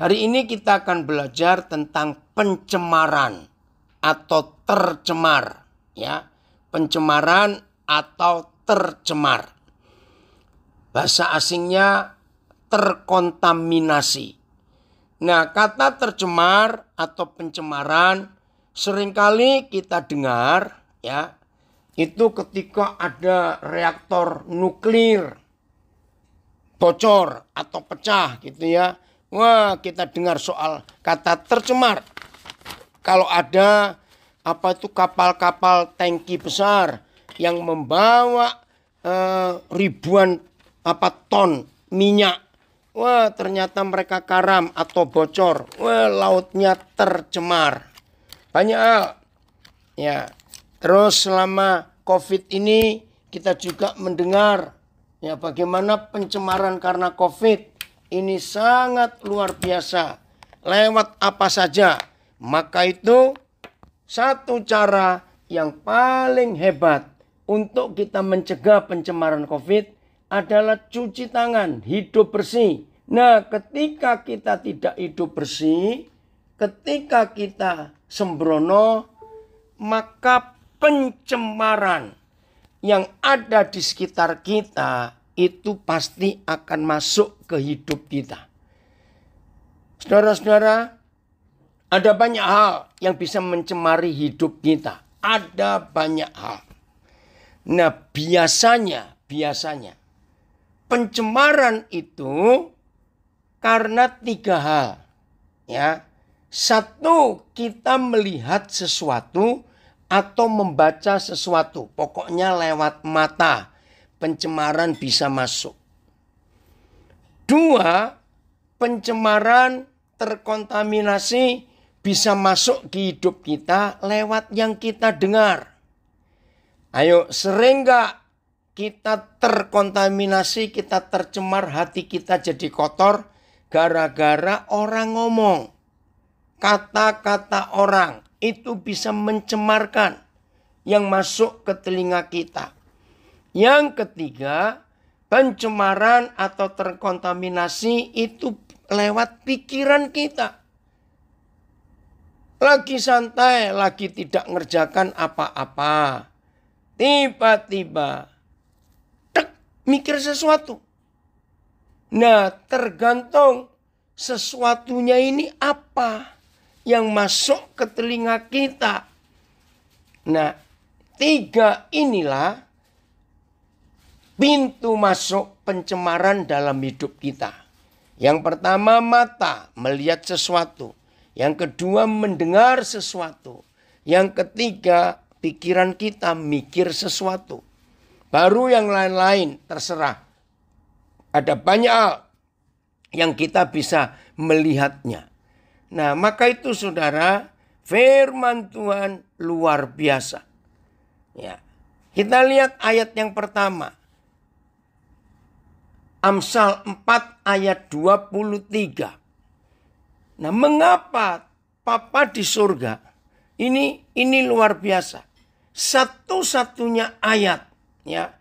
Hari ini kita akan belajar tentang pencemaran atau tercemar, ya. Pencemaran atau tercemar. Bahasa asingnya terkontaminasi. Nah, kata tercemar atau pencemaran seringkali kita dengar, ya. Itu ketika ada reaktor nuklir bocor atau pecah gitu ya. Wah, kita dengar soal kata tercemar. Kalau ada kapal-kapal tangki besar yang membawa ribuan ton minyak. Wah, ternyata mereka karam atau bocor. Wah, lautnya tercemar. Banyak hal. Ya. Terus selama COVID ini kita juga mendengar ya bagaimana pencemaran karena COVID ini sangat luar biasa. Lewat apa saja. Maka itu satu cara yang paling hebat untuk kita mencegah pencemaran COVID adalah cuci tangan, hidup bersih. Nah, ketika kita tidak hidup bersih, ketika kita sembrono, maka pencemaran yang ada di sekitar kita itu pasti akan masuk ke hidup kita. Saudara-saudara, ada banyak hal yang bisa mencemari hidup kita. Ada banyak hal. Nah, biasanya pencemaran itu karena 3 hal. Ya. 1, kita melihat sesuatu atau membaca sesuatu. Pokoknya lewat mata pencemaran bisa masuk. 2, pencemaran terkontaminasi bisa masuk di hidup kita lewat yang kita dengar. Ayo, sering gak kita terkontaminasi, kita tercemar, hati kita jadi kotor gara-gara orang ngomong. Kata-kata orang itu bisa mencemarkan yang masuk ke telinga kita. Yang ketiga, pencemaran atau terkontaminasi itu lewat pikiran kita. Lagi santai, lagi tidak ngerjakan apa-apa. Tiba-tiba, mikir sesuatu. Nah, tergantung sesuatunya ini apa yang masuk ke telinga kita. Nah, 3 inilah pintu masuk pencemaran dalam hidup kita. Yang pertama, mata, melihat sesuatu. Yang kedua, mendengar sesuatu. Yang ketiga, pikiran kita mikir sesuatu. Baru yang lain-lain terserah. Ada banyak hal yang kita bisa melihatnya. Nah, maka itu saudara, firman Tuhan luar biasa. Ya. Kita lihat ayat yang pertama. Amsal 4 ayat 23. Nah, mengapa Papa di surga? Ini luar biasa. Satu-satunya ayat, ya.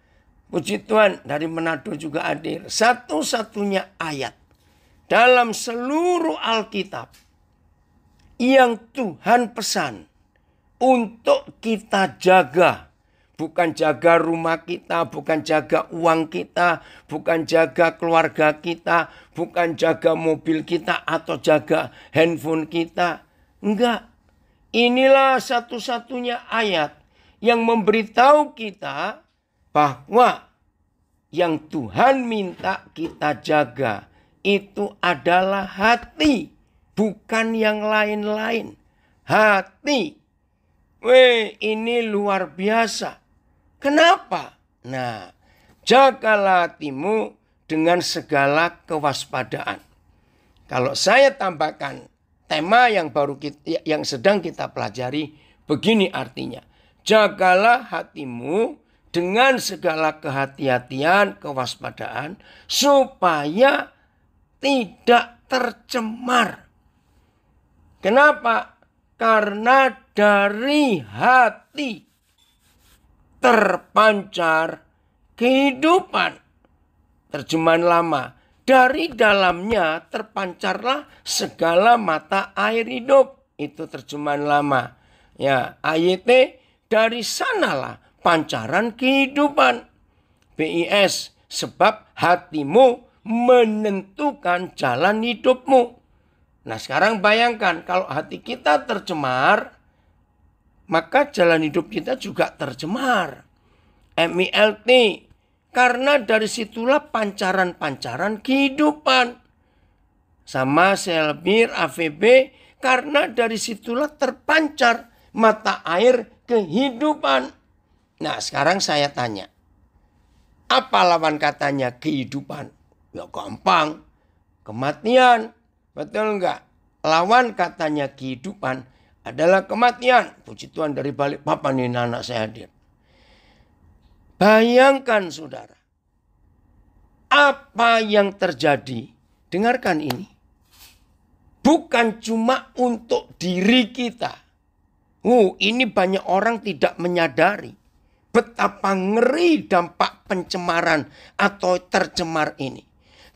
Puji Tuhan, dari Manado juga hadir. Satu-satunya ayat dalam seluruh Alkitab yang Tuhan pesan untuk kita jaga. Bukan jaga rumah kita, bukan jaga uang kita, bukan jaga keluarga kita, bukan jaga mobil kita atau jaga handphone kita. Enggak. Inilah satu-satunya ayat yang memberitahu kita bahwa yang Tuhan minta kita jaga itu adalah hati, bukan yang lain-lain. Hati. Ini luar biasa. Kenapa? Nah, jagalah hatimu dengan segala kewaspadaan. Kalau saya tambahkan tema yang yang sedang kita pelajari, begini artinya. Jagalah hatimu dengan segala kehati-hatian, kewaspadaan, supaya tidak tercemar. Kenapa? Karena dari hati terpancar kehidupan. Terjemahan lama. Dari dalamnya terpancarlah segala mata air hidup. Itu terjemahan lama. Ya, AYT, dari sanalah pancaran kehidupan. BIS, sebab hatimu menentukan jalan hidupmu. Nah, sekarang bayangkan kalau hati kita tercemar, maka jalan hidup kita juga tercemar. MILT, karena dari situlah pancaran-pancaran kehidupan. Sama Selbir AVB, karena dari situlah terpancar mata air kehidupan. Nah, sekarang saya tanya, apa lawan katanya kehidupan? Ya gampang, kematian. Betul enggak? Lawan katanya kehidupan adalah kematian. Puji Tuhan, dari Balikpapan ini anak saya hadir. Bayangkan saudara, apa yang terjadi, dengarkan ini. Bukan cuma untuk diri kita. Ini banyak orang tidak menyadari betapa ngeri dampak pencemaran atau tercemar ini.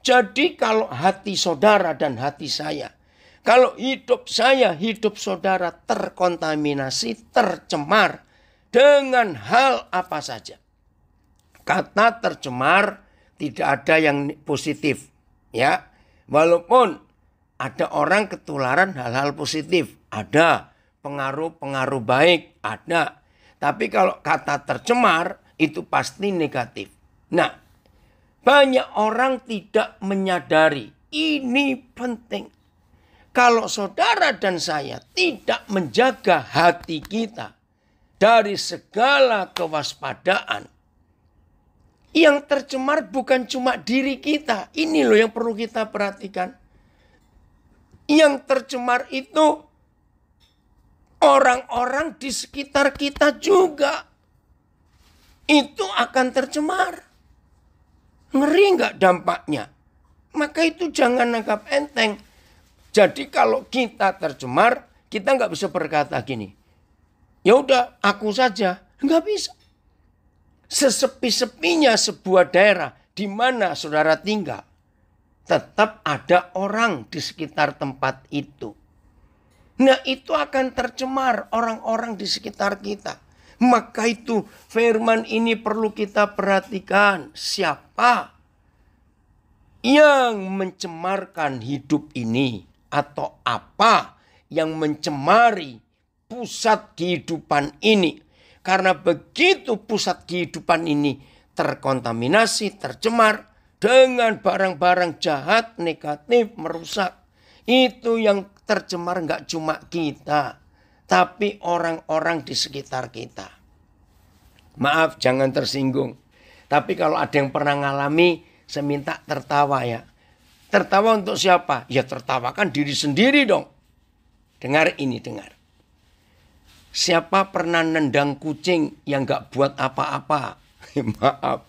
Jadi kalau hati saudara dan hati saya, kalau hidup saya, hidup saudara terkontaminasi, tercemar dengan hal apa saja. Kata tercemar tidak ada yang positif, ya. Walaupun ada orang ketularan hal-hal positif, ada pengaruh-pengaruh baik, ada. Tapi kalau kata tercemar itu pasti negatif. Nah, banyak orang tidak menyadari ini penting. Kalau saudara dan saya tidak menjaga hati kita dari segala kewaspadaan, yang tercemar bukan cuma diri kita. Ini loh yang perlu kita perhatikan. Yang tercemar itu orang-orang di sekitar kita juga. Itu akan tercemar. Ngeri nggak dampaknya? Maka itu jangan anggap enteng. Jadi kalau kita tercemar, kita nggak bisa berkata gini, ya udah aku saja. Nggak bisa. Sesepi-sepinya sebuah daerah di mana saudara tinggal, tetap ada orang di sekitar tempat itu. Nah, itu akan tercemar orang-orang di sekitar kita. Maka itu firman ini perlu kita perhatikan. Siapa yang mencemarkan hidup ini? Atau apa yang mencemari pusat kehidupan ini? Karena begitu pusat kehidupan ini terkontaminasi, tercemar dengan barang-barang jahat, negatif, merusak. Itu yang tercemar nggak cuma kita, tapi orang-orang di sekitar kita. Maaf, jangan tersinggung. Tapi kalau ada yang pernah ngalami, saya minta tertawa ya. Tertawa untuk siapa? Ya tertawakan diri sendiri dong. Dengar ini, dengar. Siapa pernah nendang kucing yang gak buat apa-apa? Maaf.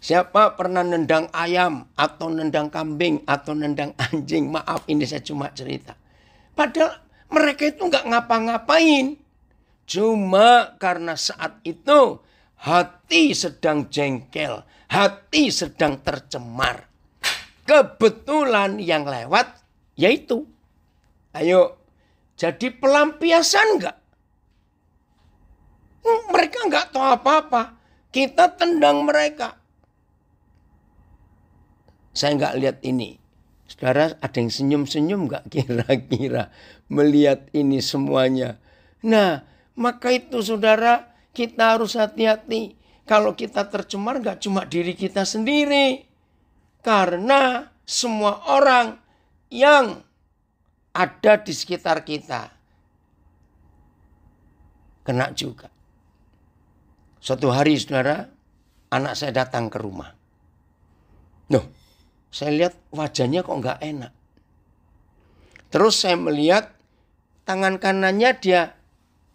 Siapa pernah nendang ayam atau nendang kambing atau nendang anjing? Maaf, ini saya cuma cerita. Padahal mereka itu gak ngapa-ngapain. Cuma karena saat itu hati sedang jengkel, hati sedang tercemar. Kebetulan yang lewat yaitu. Ayo, jadi pelampiasan gak? Mereka nggak tahu apa-apa. Kita tendang mereka. Saya nggak lihat ini. Saudara, ada yang senyum-senyum nggak kira-kira melihat ini semuanya? Nah, maka itu saudara, kita harus hati-hati. Kalau kita tercemar nggak cuma diri kita sendiri. Karena semua orang yang ada di sekitar kita kena juga. Suatu hari saudara, anak saya datang ke rumah. Loh, saya lihat wajahnya kok nggak enak. Terus saya melihat tangan kanannya dia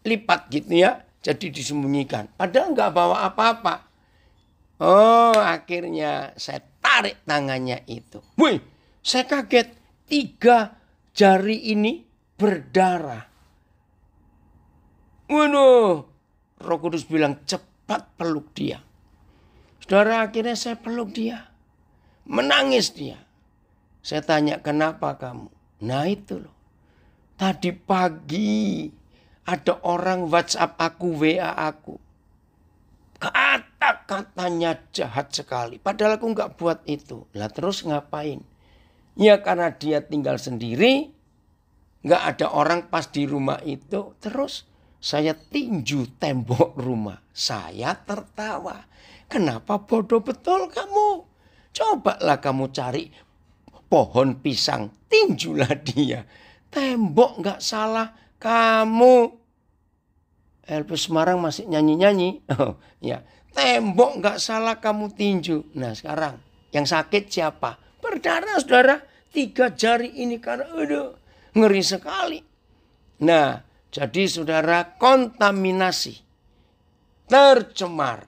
lipat gitu ya. Jadi disembunyikan. Padahal nggak bawa apa-apa. Oh, akhirnya saya tarik tangannya itu. Wih, saya kaget. 3 jari ini berdarah. Waduh, Roh Kudus bilang cepat peluk dia. Saudara, akhirnya saya peluk dia. Menangis dia. Saya tanya, kenapa kamu? Nah itu loh. Tadi pagi ada orang WhatsApp aku, WA aku. Kata-katanya jahat sekali. Padahal aku nggak buat itu. Lah terus ngapain? Ya karena dia tinggal sendiri. Nggak ada orang pas di rumah itu. Terus saya tinju tembok rumah. Saya tertawa. Kenapa bodoh betul kamu? Cobalah kamu cari pohon pisang. Tinjulah dia. Tembok nggak salah. Kamu. Elvis Semarang masih nyanyi-nyanyi. Oh, ya. Tembok nggak salah kamu tinju. Nah sekarang yang sakit siapa? Berdarah saudara. 3 jari ini karena ngeri sekali. Nah jadi saudara, kontaminasi, tercemar.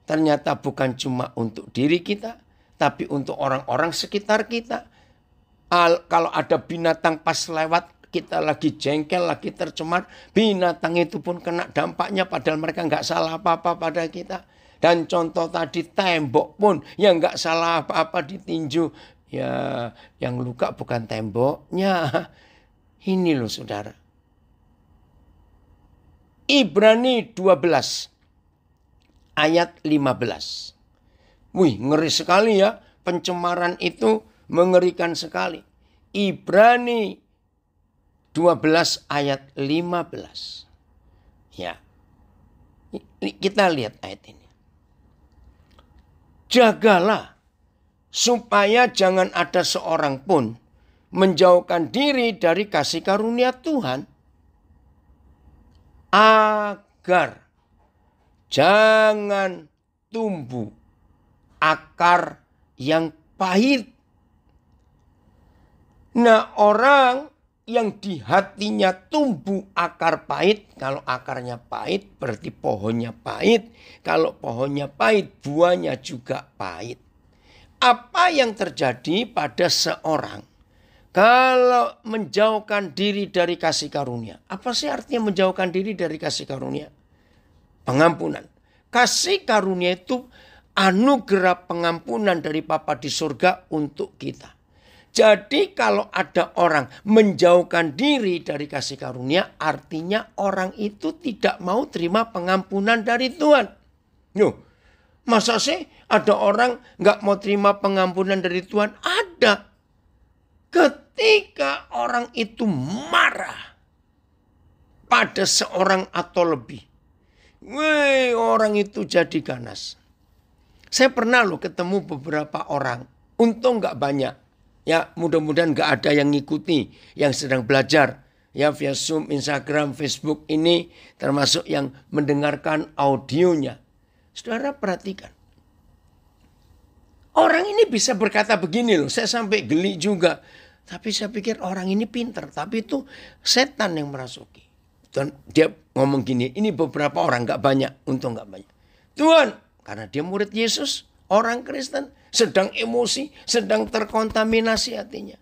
Ternyata bukan cuma untuk diri kita, tapi untuk orang-orang sekitar kita. Kalau ada binatang pas lewat, kita lagi jengkel, lagi tercemar, binatang itu pun kena dampaknya padahal mereka nggak salah apa-apa pada kita. Dan contoh tadi tembok pun yang nggak salah apa-apa ditinju. Ya yang luka bukan temboknya. Ini loh saudara. Ibrani 12 ayat 15. Wih, ngeri sekali ya. Pencemaran itu mengerikan sekali. Ibrani 12 ayat 15. Ya. Kita lihat ayat ini. Jagalah supaya jangan ada seorang pun menjauhkan diri dari kasih karunia Tuhan, agar jangan tumbuh akar yang pahit. Nah, orang yang di hatinya tumbuh akar pahit, kalau akarnya pahit berarti pohonnya pahit. Kalau pohonnya pahit, buahnya juga pahit. Apa yang terjadi pada seorang kalau menjauhkan diri dari kasih karunia? Apa sih artinya menjauhkan diri dari kasih karunia? Pengampunan. Kasih karunia itu anugerah pengampunan dari Bapa di surga untuk kita. Jadi kalau ada orang menjauhkan diri dari kasih karunia, artinya orang itu tidak mau terima pengampunan dari Tuhan. Yuh, masa sih ada orang gak mau terima pengampunan dari Tuhan? Ada. Ketika orang itu marah pada seorang atau lebih, wih, orang itu jadi ganas. Saya pernah loh ketemu beberapa orang, untung gak banyak. Ya mudah-mudahan gak ada yang ngikuti, yang sedang belajar. Ya via Zoom, Instagram, Facebook ini termasuk yang mendengarkan audionya. Saudara perhatikan. Orang ini bisa berkata begini loh, saya sampai geli juga. Tapi saya pikir orang ini pintar, tapi itu setan yang merasuki. Dan dia ngomong gini, ini beberapa orang, gak banyak, untung gak banyak. Tuhan, karena dia murid Yesus, orang Kristen, sedang emosi, sedang terkontaminasi hatinya.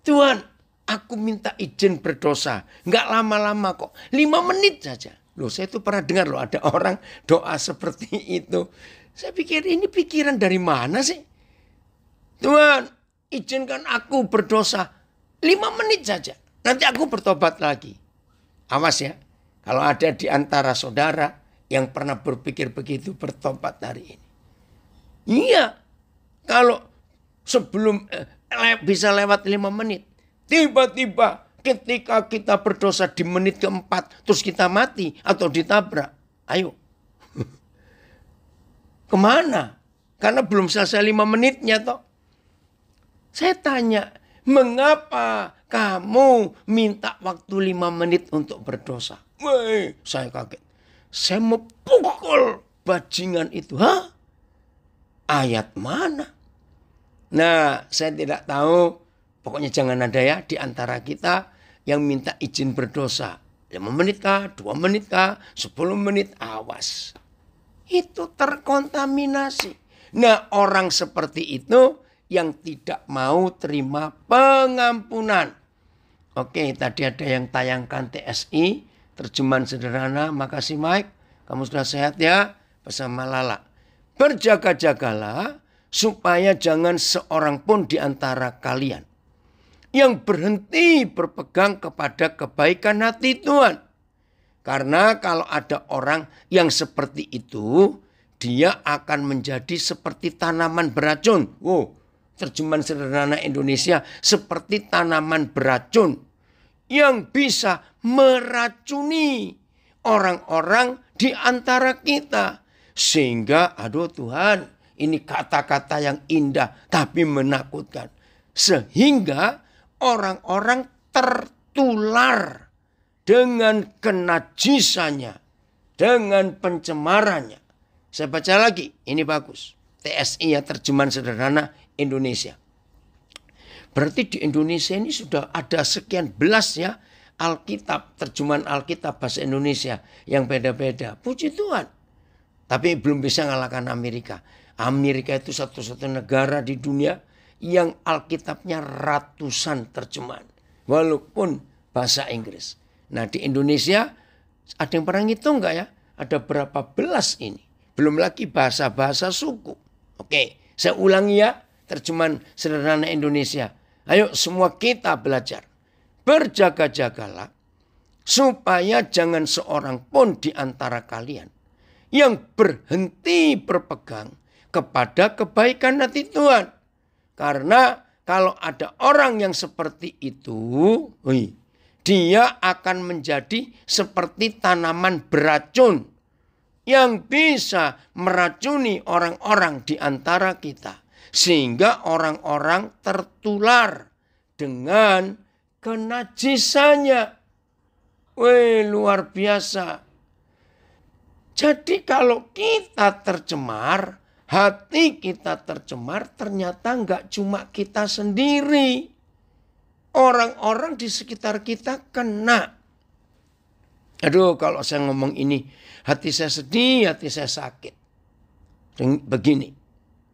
Tuhan, aku minta izin berdosa. Gak lama-lama kok, 5 menit saja. Loh, saya tuh pernah dengar loh ada orang doa seperti itu. Saya pikir ini pikiran dari mana sih? Tuhan, izinkan aku berdosa 5 menit saja. Nanti aku bertobat lagi. Awas ya. Kalau ada di antara saudara yang pernah berpikir begitu, bertobat hari ini. Iya. Kalau sebelum bisa lewat 5 menit. Tiba-tiba ketika kita berdosa di menit keempat. Terus kita mati atau ditabrak. Ayo. Kemana? Karena belum selesai 5 menitnya toh. Saya tanya, mengapa kamu minta waktu 5 menit untuk berdosa? Wih, saya kaget. Saya mau pukul bajingan itu. Hah? Ayat mana? Nah, saya tidak tahu. Pokoknya jangan ada ya di antara kita yang minta izin berdosa. 5 menit kah? 2 menit kah? 10 menit? Awas. Itu terkontaminasi. Nah, orang seperti itu yang tidak mau terima pengampunan. Oke, tadi ada yang tayangkan TSI, terjemahan sederhana. Makasih Mike, kamu sudah sehat ya, bersama Lala. Berjaga-jagalah supaya jangan seorang pun di antara kalian yang berhenti berpegang kepada kebaikan hati Tuhan. Karena kalau ada orang yang seperti itu, dia akan menjadi seperti tanaman beracun. Terjemahan sederhana Indonesia, seperti tanaman beracun yang bisa meracuni orang-orang di antara kita. Sehingga, aduh Tuhan, ini kata-kata yang indah tapi menakutkan. Sehingga orang-orang tertular dengan kenajisannya, dengan pencemarannya. Saya baca lagi, ini bagus. TSI ya, terjemahan sederhana Indonesia. Berarti di Indonesia ini sudah ada sekian belas ya Alkitab, terjemahan Alkitab bahasa Indonesia yang beda-beda. Puji Tuhan. Tapi belum bisa ngalahkan Amerika. Amerika itu satu-satu negara di dunia yang Alkitabnya ratusan terjemahan. Walaupun bahasa Inggris. Nah di Indonesia ada yang pernah ngitung nggak ya? Ada berapa belas ini? Belum lagi bahasa-bahasa suku. Oke, saya ulangi ya terjemahan sederhana Indonesia. Ayo semua kita belajar. Berjaga-jagalah supaya jangan seorang pun di antara kalian yang berhenti berpegang kepada kebaikan hati Tuhan. Karena kalau ada orang yang seperti itu, dia akan menjadi seperti tanaman beracun yang bisa meracuni orang-orang di antara kita. Sehingga orang-orang tertular dengan kenajisannya. Luar biasa. Jadi kalau kita tercemar, hati kita tercemar, ternyata nggak cuma kita sendiri. Orang-orang di sekitar kita kena. Aduh, kalau saya ngomong ini, hati saya sedih, hati saya sakit. Begini,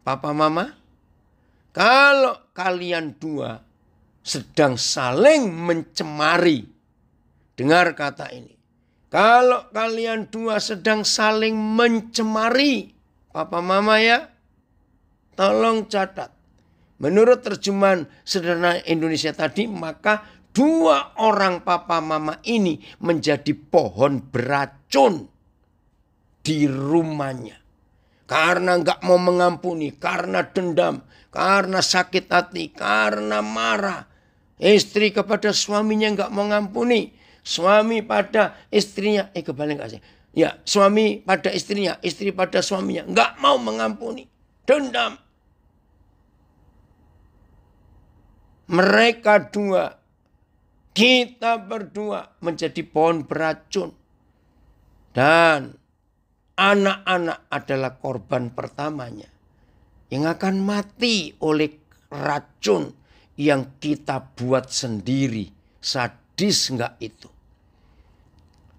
Papa Mama, kalau kalian dua sedang saling mencemari, dengar kata ini. Kalau kalian dua sedang saling mencemari, Papa Mama ya, tolong catat. Menurut terjemahan sederhana Indonesia tadi, maka dua orang Papa Mama ini menjadi pohon beracun di rumahnya. Karena nggak mau mengampuni, karena dendam, karena sakit hati, karena marah. Istri kepada suaminya nggak mau mengampuni. Suami pada istrinya, kebalik nggak sih? Ya, suami pada istrinya, istri pada suaminya nggak mau mengampuni, dendam. Mereka dua, kita berdua menjadi pohon beracun. Dan anak-anak adalah korban pertamanya yang akan mati oleh racun yang kita buat sendiri. Sadis enggak itu?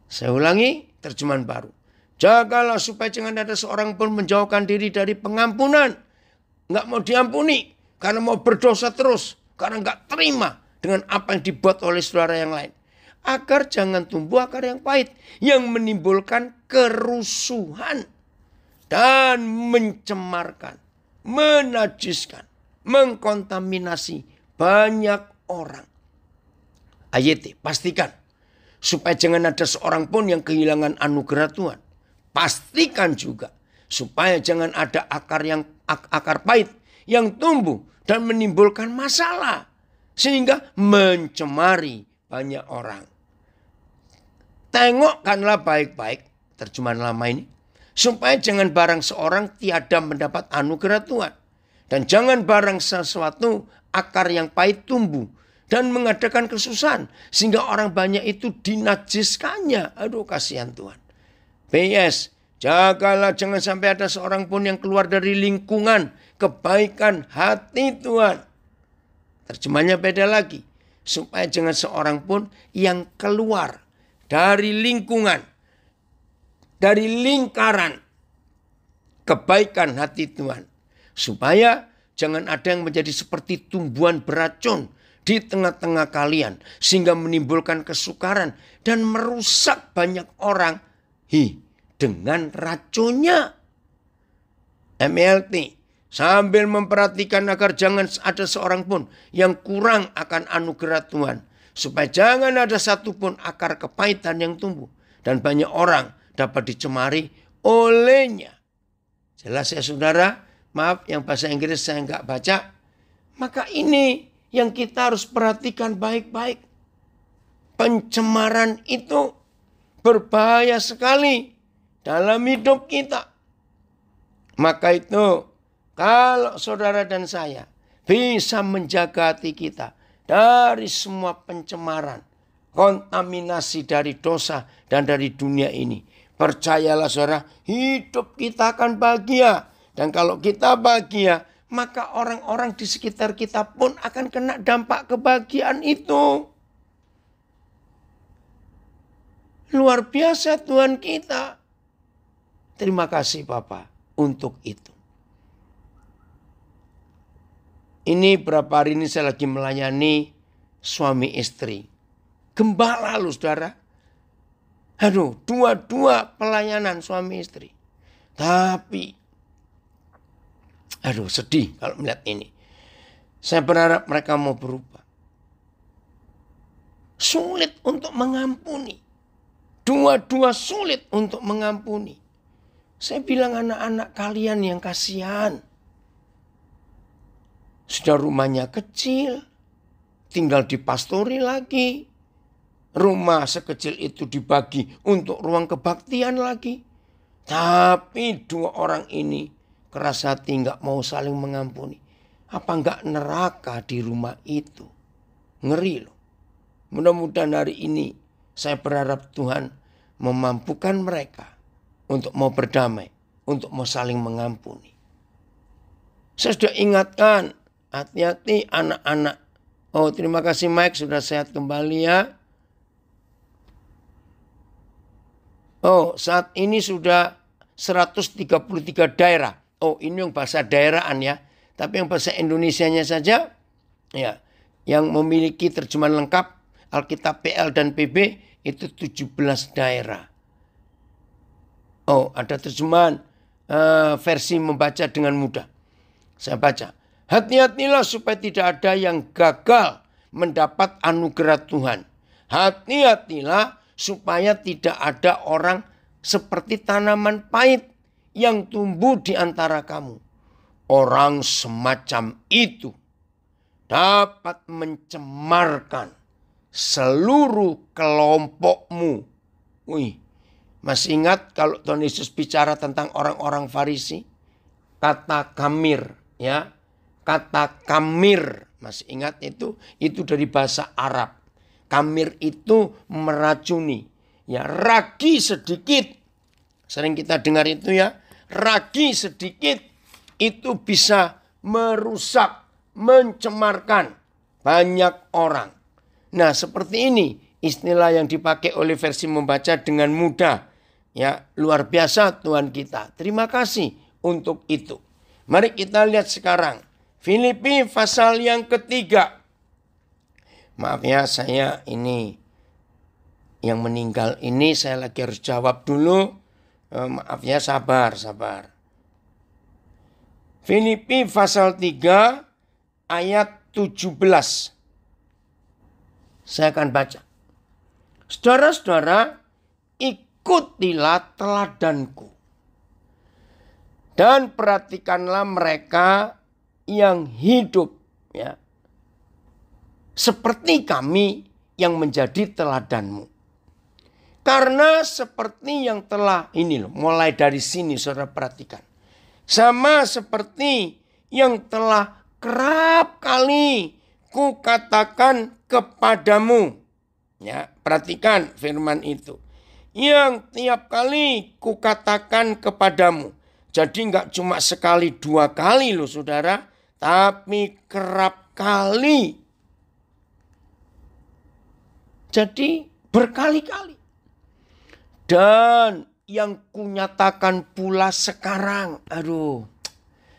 Saya ulangi terjemahan baru. Jagalah supaya jangan ada seorang pun menjauhkan diri dari pengampunan. Enggak mau diampuni karena mau berdosa terus. Karena enggak terima dengan apa yang dibuat oleh saudara yang lain. Agar jangan tumbuh akar yang pahit. Yang menimbulkan kerusuhan. Dan mencemarkan. Menajiskan. Mengkontaminasi banyak orang. Ayat, pastikan. Supaya jangan ada seorang pun yang kehilangan anugerah Tuhan. Pastikan juga. Supaya jangan ada akar pahit yang tumbuh dan menimbulkan masalah. Sehingga mencemari banyak orang. Tengokkanlah baik-baik. Terjemahan lama ini. Supaya jangan barang seorang tiada mendapat anugerah Tuhan. Dan jangan barang sesuatu akar yang pahit tumbuh. Dan mengadakan kesusahan. Sehingga orang banyak itu dinajiskannya. Aduh, kasihan Tuhan. PS. Jagalah jangan sampai ada seorang pun yang keluar dari lingkungan kebaikan hati Tuhan. Terjemahnya beda lagi. Supaya jangan seorang pun yang keluar dari lingkungan. Dari lingkaran kebaikan hati Tuhan. Supaya jangan ada yang menjadi seperti tumbuhan beracun di tengah-tengah kalian. Sehingga menimbulkan kesukaran dan merusak banyak orang dengan racunnya. MLT. Sambil memperhatikan agar jangan ada seorang pun yang kurang akan anugerah Tuhan. Supaya jangan ada satupun akar kepahitan yang tumbuh. Dan banyak orang dapat dicemari olehnya. Jelas ya saudara? Maaf yang bahasa Inggris saya nggak baca. Maka ini yang kita harus perhatikan baik-baik. Pencemaran itu berbahaya sekali dalam hidup kita. Maka itu kalau saudara dan saya bisa menjaga hati kita dari semua pencemaran, kontaminasi dari dosa dan dari dunia ini. Percayalah saudara, hidup kita akan bahagia. Dan kalau kita bahagia, maka orang-orang di sekitar kita pun akan kena dampak kebahagiaan itu. Luar biasa Tuhan kita. Terima kasih Bapak untuk itu. Ini berapa hari ini saya lagi melayani suami istri. Gembala loh saudara. Aduh, dua-dua pelayanan suami istri. Tapi, aduh sedih kalau melihat ini. Saya berharap mereka mau berubah. Sulit untuk mengampuni. Dua-dua sulit untuk mengampuni. Saya bilang anak-anak kalian yang kasihan. Sudah rumahnya kecil. Tinggal dipastori lagi. Rumah sekecil itu dibagi untuk ruang kebaktian lagi. Tapi dua orang ini keras hati gak mau saling mengampuni. Apa gak neraka di rumah itu? Ngeri loh. Mudah-mudahan hari ini saya berharap Tuhan memampukan mereka untuk mau berdamai, untuk mau saling mengampuni. Saya sudah ingatkan, hati-hati anak-anak. Oh, terima kasih Mike, sudah sehat kembali ya. Oh, saat ini sudah 133 daerah. Oh, ini yang bahasa daerahan ya. Tapi yang bahasa Indonesianya saja, ya, yang memiliki terjemahan lengkap Alkitab PL dan PB itu 17 daerah. Oh, ada terjemahan versi membaca dengan mudah. Saya baca. Hati-hatilah supaya tidak ada yang gagal mendapat anugerah Tuhan. Hati-hatilah supaya tidak ada orang seperti tanaman pahit yang tumbuh di antara kamu. Orang semacam itu dapat mencemarkan seluruh kelompokmu. Wih, masih ingat kalau Tuhan Yesus bicara tentang orang-orang Farisi? Kata kamir, ya. Kata kamir, masih ingat itu? Itu dari bahasa Arab. Kamir itu meracuni. Ya, ragi sedikit. Sering kita dengar itu ya. Ragi sedikit itu bisa merusak, mencemarkan banyak orang. Nah, seperti ini istilah yang dipakai oleh versi membaca dengan mudah. Ya, luar biasa Tuhan kita. Terima kasih untuk itu. Mari kita lihat sekarang. Filipi pasal yang ketiga. Maaf ya, saya ini yang meninggal ini saya lagi harus jawab dulu. Maaf ya, sabar. Filipi pasal 3 ayat 17. Saya akan baca. Saudara-saudara, ikutilah teladanku. Dan perhatikanlah mereka yang hidup ya, seperti kami yang menjadi teladanmu. Karena seperti yang telah, ini loh, mulai dari sini saudara perhatikan. Sama seperti yang telah kerap kali ku katakan kepadamu. Ya, perhatikan firman itu. Yang tiap kali ku katakan kepadamu. Jadi enggak cuma sekali dua kali loh saudara. Tapi kerap kali. Jadi berkali-kali. Dan yang kunyatakan pula sekarang. Aduh.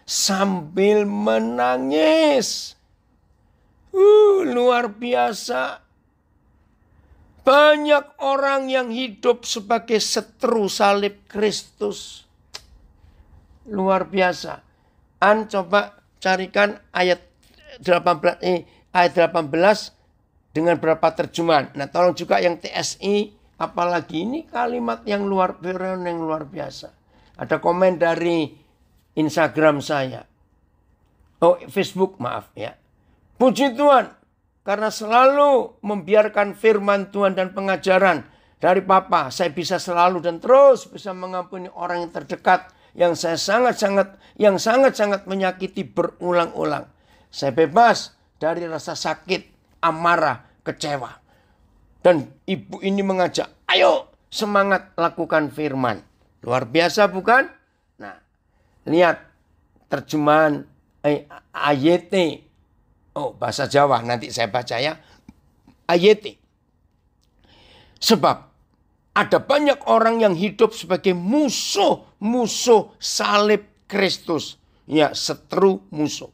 Sambil menangis. Luar biasa. Banyak orang yang hidup sebagai seteru salib Kristus. Luar biasa. Coba carikan ayat 18 dengan berapa terjemahan. Nah, tolong juga yang TSI, apalagi ini kalimat yang luar biasa. Ada komen dari Instagram saya. Oh, Facebook, maaf ya. Puji Tuhan, karena selalu membiarkan firman Tuhan dan pengajaran dari Papa, saya bisa selalu dan terus bisa mengampuni orang yang terdekat yang saya sangat-sangat menyakiti berulang-ulang. Saya bebas dari rasa sakit, amarah, kecewa. Dan ibu ini mengajak, ayo semangat lakukan firman. Luar biasa bukan? Nah, lihat terjemahan AYT. Oh, bahasa Jawa nanti saya baca ya. AYT. Sebab ada banyak orang yang hidup sebagai musuh salib Kristus. Ya, seteru musuh.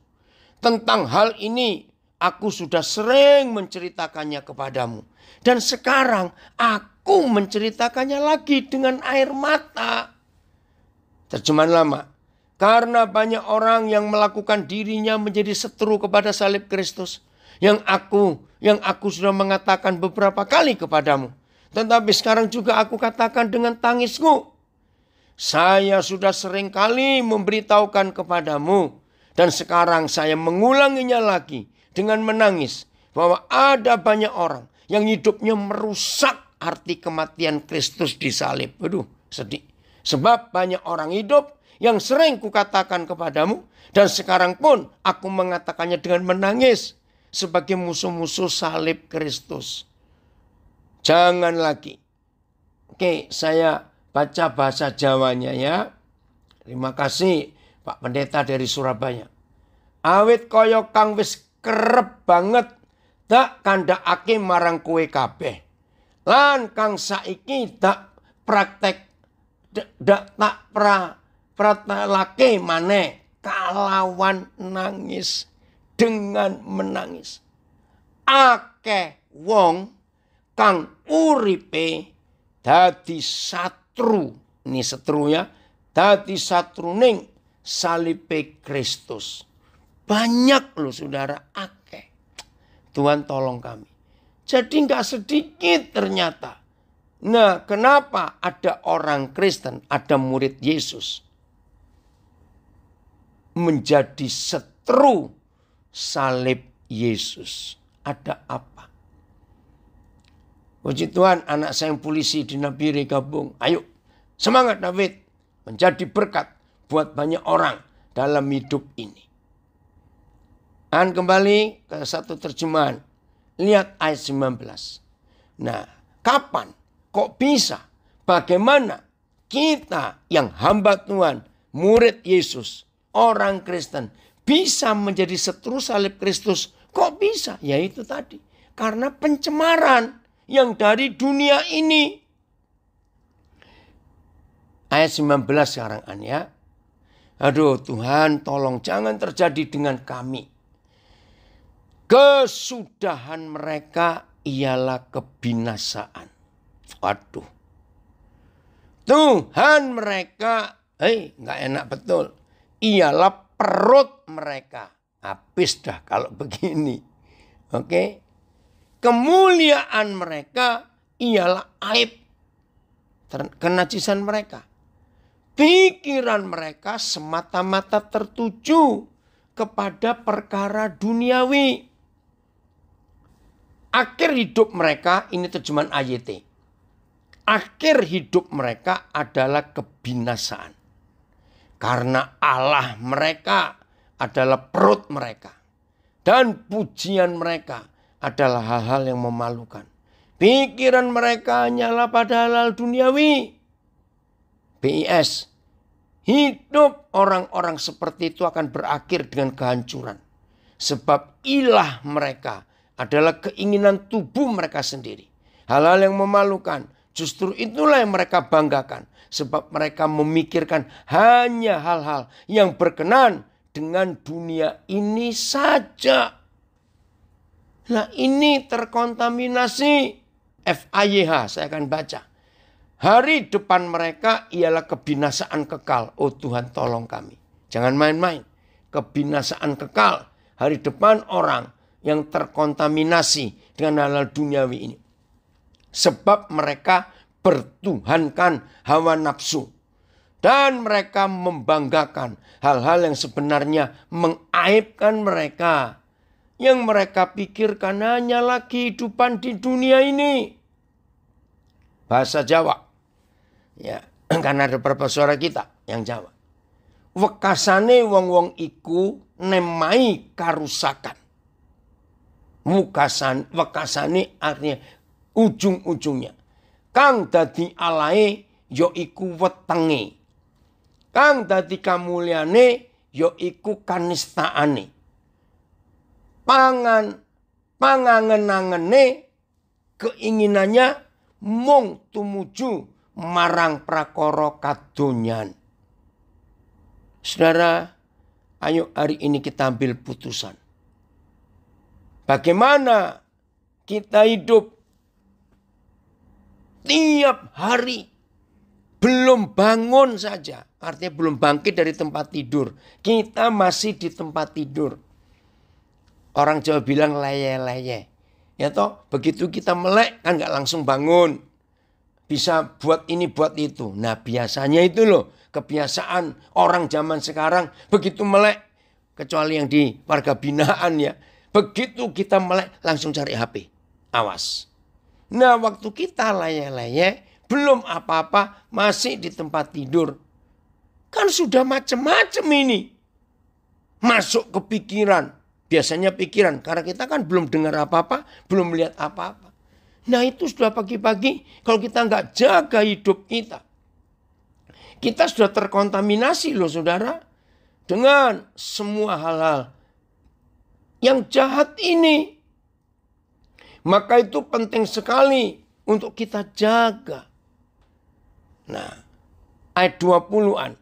Tentang hal ini aku sudah sering menceritakannya kepadamu. Dan sekarang aku menceritakannya lagi dengan air mata. Terjemahan lama. Karena banyak orang yang melakukan dirinya menjadi seteru kepada salib Kristus. Yang aku sudah mengatakan beberapa kali kepadamu. Tetapi sekarang juga aku katakan dengan tangisku. Saya sudah sering kali memberitahukan kepadamu. Dan sekarang saya mengulanginya lagi dengan menangis. Bahwa ada banyak orang yang hidupnya merusak arti kematian Kristus di salib. Aduh, sedih. Sebab banyak orang hidup yang sering kukatakan kepadamu. Dan sekarang pun aku mengatakannya dengan menangis. Sebagai musuh-musuh salib Kristus. Jangan lagi. Oke, saya baca bahasa Jawanya ya. Terima kasih Pak Pendeta dari Surabaya. Awit kaya kang wis kerep banget dak kandhakake marang kowe kabeh. Lan kang saiki dak praktek dak tak pratelake maneh kalawan nangis dengan menangis. Akeh wong kang uripe dadi satru. Ini setru ya. Dadi satruning salibe Kristus. Banyak loh saudara, akeh. Tuhan tolong kami. Jadi nggak sedikit ternyata. Nah, kenapa ada orang Kristen, ada murid Yesus menjadi seteru salib Yesus? Ada apa? Puji Tuhan, anak saya yang polisi di Nabire gabung. Ayo, semangat David. Menjadi berkat buat banyak orang dalam hidup ini. Dan kembali ke satu terjemahan. Lihat ayat 19. Nah, kapan? Kok bisa? Bagaimana kita yang hamba Tuhan, murid Yesus, orang Kristen, bisa menjadi seteru salib Kristus? Kok bisa? Ya itu tadi. Karena pencemaran yang dari dunia ini. Ayat 19 sekarang ya. Aduh Tuhan, tolong jangan terjadi dengan kami. Kesudahan mereka ialah kebinasaan. Waduh. Tuhan mereka, nggak enak betul. Ialah perut mereka. Habis dah kalau begini. Oke. Kemuliaan mereka ialah aib. Kenajisan mereka. Pikiran mereka semata-mata tertuju kepada perkara duniawi. Akhir hidup mereka, ini terjemahan AYT. Akhir hidup mereka adalah kebinasaan. Karena Allah mereka adalah perut mereka. Dan pujian mereka adalah hal-hal yang memalukan. Pikiran mereka hanyalah pada hal-hal duniawi. BIS. Hidup orang-orang seperti itu akan berakhir dengan kehancuran. Sebab ilah mereka adalah keinginan tubuh mereka sendiri. Hal-hal yang memalukan. Justru itulah yang mereka banggakan. Sebab mereka memikirkan hanya hal-hal yang berkenan dengan dunia ini saja. Nah ini terkontaminasi. FAYH saya akan baca. Hari depan mereka ialah kebinasaan kekal. Oh Tuhan tolong kami. Jangan main-main. kebinasaan kekal hari depan orang yang terkontaminasi dengan hal-hal duniawi ini. Sebab mereka bertuhankan hawa nafsu. Dan mereka membanggakan hal-hal yang sebenarnya mengaibkan mereka. Yang mereka pikirkan hanyalah kehidupan di dunia ini. Bahasa Jawa. Ya, karena ada beberapa suara kita yang Jawa. Wekasane wong-wong iku nemai karusakan. Wekasane artinya ujung-ujungnya. Kang dadi alae ya iku wetenge. Kang dadi kamulyane ya iku kanistaane. Pangangen-angene keinginannya mung tumuju marang prakara kadonyan. Saudara, ayo hari ini kita ambil putusan. Bagaimana kita hidup tiap hari belum bangun saja. Artinya belum bangkit dari tempat tidur. Kita masih di tempat tidur. Orang Jawa bilang leye-leye. Ya toh, begitu kita melek kan gak langsung bangun. Bisa buat ini buat itu. Nah biasanya itu loh kebiasaan orang zaman sekarang begitu melek. Kecuali yang di warga binaan ya. Begitu kita melek langsung cari HP. Awas. Nah waktu kita leye-leye belum apa-apa masih di tempat tidur. Kan sudah macam-macam ini. Masuk ke pikiran. Biasanya pikiran karena kita kan belum dengar apa-apa, belum melihat apa-apa. Nah itu sudah pagi-pagi kalau kita nggak jaga hidup kita. Kita sudah terkontaminasi loh saudara. Dengan semua hal-hal yang jahat ini. Maka itu penting sekali untuk kita jaga. Nah ayat 20-an.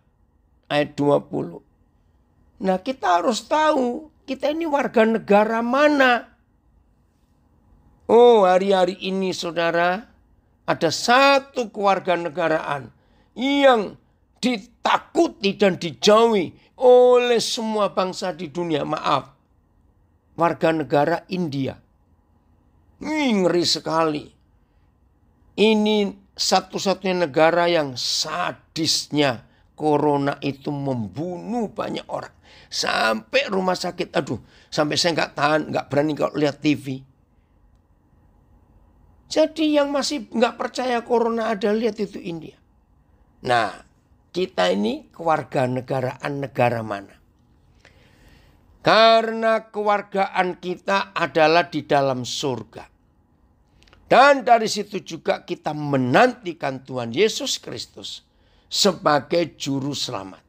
Ayat 20. Nah kita harus tahu kita ini warga negara mana. Oh hari-hari ini saudara. Ada satu kewarganegaraan yang ditakuti dan dijauhi oleh semua bangsa di dunia. Maaf. Warga negara India. Ngeri sekali. Ini satu-satunya negara yang sadisnya. Corona itu membunuh banyak orang. Sampai rumah sakit. Aduh, sampai saya nggak tahan, nggak berani kalau lihat TV. Jadi yang masih nggak percaya corona ada, lihat itu India. Nah, kita ini kewarganegaraan negara mana? Karena kewargaan kita adalah di dalam surga. Dan dari situ juga kita menantikan Tuhan Yesus Kristus sebagai juru selamat.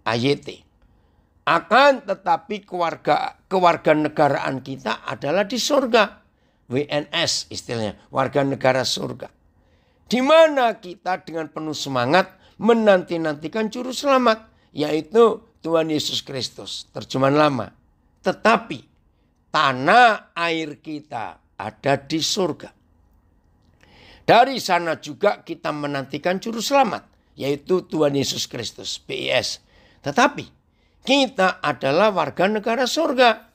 AYT. Akan tetapi kewarganegaraan kita adalah di surga. WNS istilahnya, warga negara surga. Di mana kita dengan penuh semangat menanti-nantikan juru selamat, yaitu Tuhan Yesus Kristus. Terjemahan lama. Tetapi tanah air kita ada di surga. Dari sana juga kita menantikan juru selamat, yaitu Tuhan Yesus Kristus, BIS. Tetapi kita adalah warga negara surga.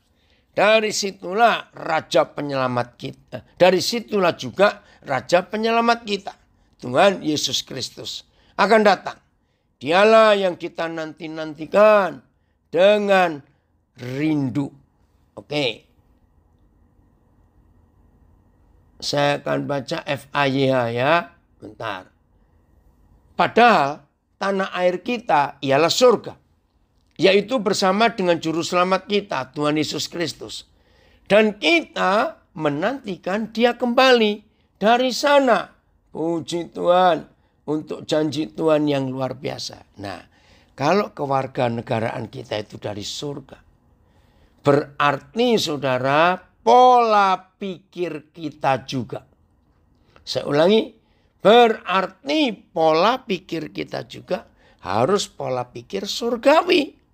Dari situlah Raja Penyelamat kita. Dari situlah juga Raja Penyelamat kita. Tuhan Yesus Kristus akan datang. Dialah yang kita nanti-nantikan dengan rindu. Oke. Saya akan baca FAYH ya. Bentar. Padahal tanah air kita ialah surga. Yaitu bersama dengan juru selamat kita, Tuhan Yesus Kristus. Dan kita menantikan dia kembali dari sana. Puji Tuhan untuk janji Tuhan yang luar biasa. Nah, kalau kewarganegaraan kita itu dari surga. Berarti saudara, pola pikir kita juga. Saya ulangi, berarti pola pikir kita juga harus pola pikir surgawi.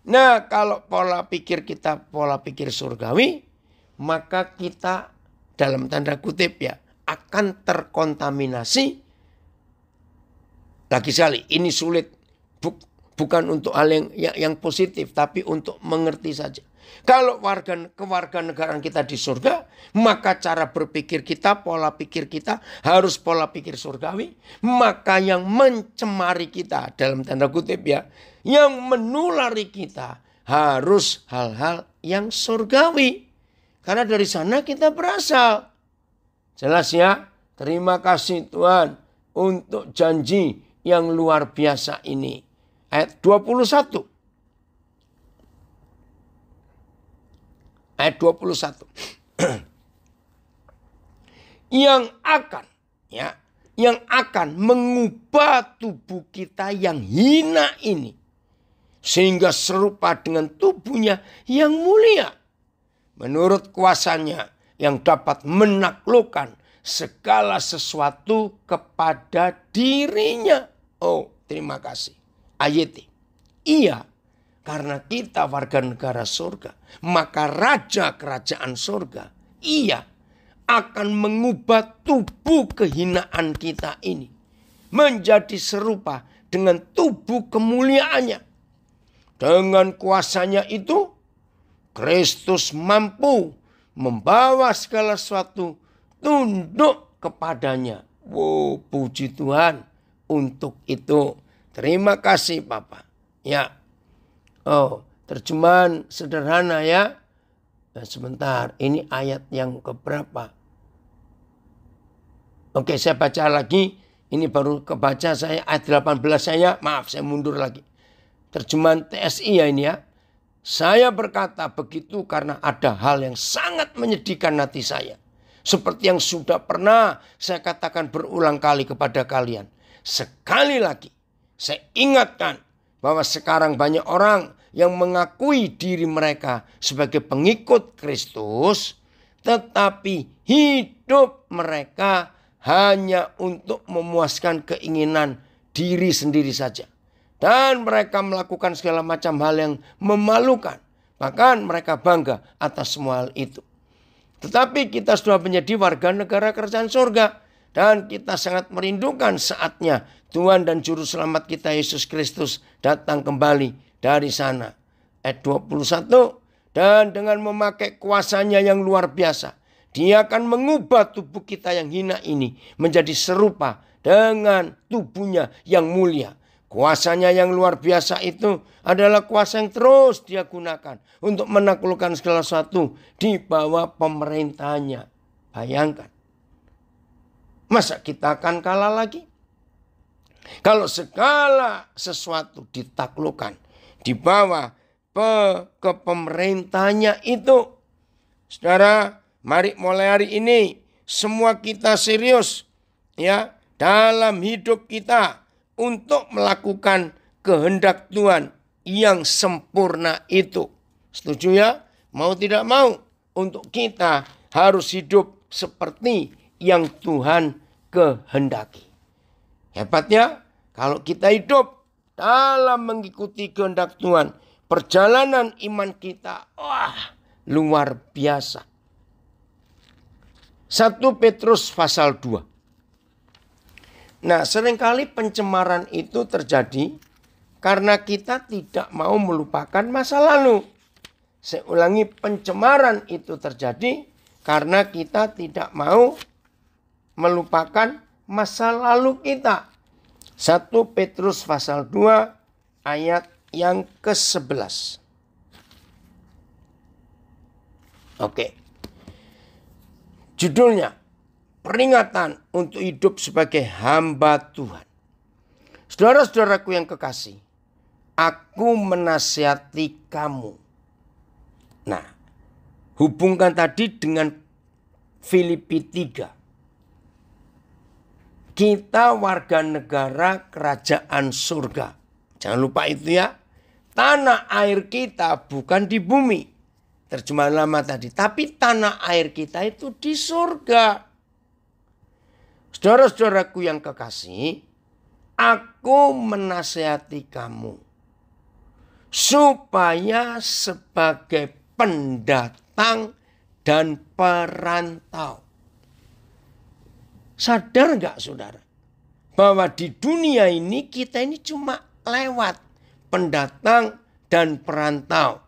Nah, kalau pola pikir kita pola pikir surgawi, maka kita dalam tanda kutip ya akan terkontaminasi. Lagi sekali, ini sulit. Bukan untuk hal yang positif, tapi untuk mengerti saja. Kalau kewarganegaraan kita di surga, maka cara berpikir kita, pola pikir kita harus pola pikir surgawi. Maka yang mencemari kita, dalam tanda kutip ya, yang menulari kita harus hal-hal yang surgawi. Karena dari sana kita berasal. Jelas ya? Terima kasih Tuhan untuk janji yang luar biasa ini. Ayat 21. Ayat 21. Yang akan mengubah tubuh kita yang hina ini sehingga serupa dengan tubuhnya yang mulia, menurut kuasanya yang dapat menaklukkan segala sesuatu kepada dirinya. Oh, terima kasih. Ayat iya, karena kita warga negara surga, maka raja kerajaan surga, ia akan mengubah tubuh kehinaan kita ini menjadi serupa dengan tubuh kemuliaannya. Dengan kuasanya itu, Kristus mampu membawa segala sesuatu tunduk kepadanya. Wow, puji Tuhan untuk itu. Terima kasih Bapak. Ya. Oh, terjemahan sederhana ya. Nah, sebentar, ini ayat yang keberapa? Oke, saya baca lagi. Ini baru kebaca saya ayat 18 saya. Maaf, saya mundur lagi. Terjemahan TSI ya ini ya. Saya berkata begitu karena ada hal yang sangat menyedihkan hati saya. Seperti yang sudah pernah saya katakan berulang kali kepada kalian. Sekali lagi, saya ingatkan bahwa sekarang banyak orang yang mengakui diri mereka sebagai pengikut Kristus, tetapi hidup mereka hanya untuk memuaskan keinginan diri sendiri saja. Dan mereka melakukan segala macam hal yang memalukan. Bahkan mereka bangga atas semua hal itu. Tetapi kita sudah menjadi warga negara kerajaan surga. Dan kita sangat merindukan saatnya Tuhan dan Juru Selamat kita Yesus Kristus datang kembali dari sana. Ayat 21. Dan dengan memakai kuasanya yang luar biasa, Dia akan mengubah tubuh kita yang hina ini menjadi serupa dengan tubuhnya yang mulia. Kuasanya yang luar biasa itu adalah kuasa yang terus Dia gunakan untuk menaklukkan segala sesuatu di bawah pemerintahannya. Bayangkan. Masa kita akan kalah lagi? Kalau segala sesuatu ditaklukkan di bawah kepemerintahannya itu. Saudara, mari mulai hari ini semua kita serius ya dalam hidup kita untuk melakukan kehendak Tuhan yang sempurna itu. Setuju ya? Mau tidak mau, untuk kita harus hidup seperti yang Tuhan kehendaki. Hebatnya kalau kita hidup dalam mengikuti kehendak Tuhan, perjalanan iman kita luar biasa. 1 Petrus pasal 2. Nah, seringkali pencemaran itu terjadi karena kita tidak mau melupakan masa lalu. Saya ulangi, pencemaran itu terjadi karena kita tidak mau melupakan masa lalu kita. 1 Petrus pasal 2 ayat yang ke-11. Oke. Judulnya, peringatan untuk hidup sebagai hamba Tuhan. Saudara-saudaraku yang kekasih, aku menasihati kamu. Nah, hubungkan tadi dengan Filipi 3. Kita warga negara kerajaan surga. Jangan lupa itu ya. Tanah air kita bukan di bumi. Terjemahan lama tadi. Tapi tanah air kita itu di surga. Saudara-saudaraku yang kekasih, aku menasihati kamu supaya sebagai pendatang dan perantau. Sadar gak saudara? Bahwa di dunia ini kita ini cuma lewat. pendatang dan perantau.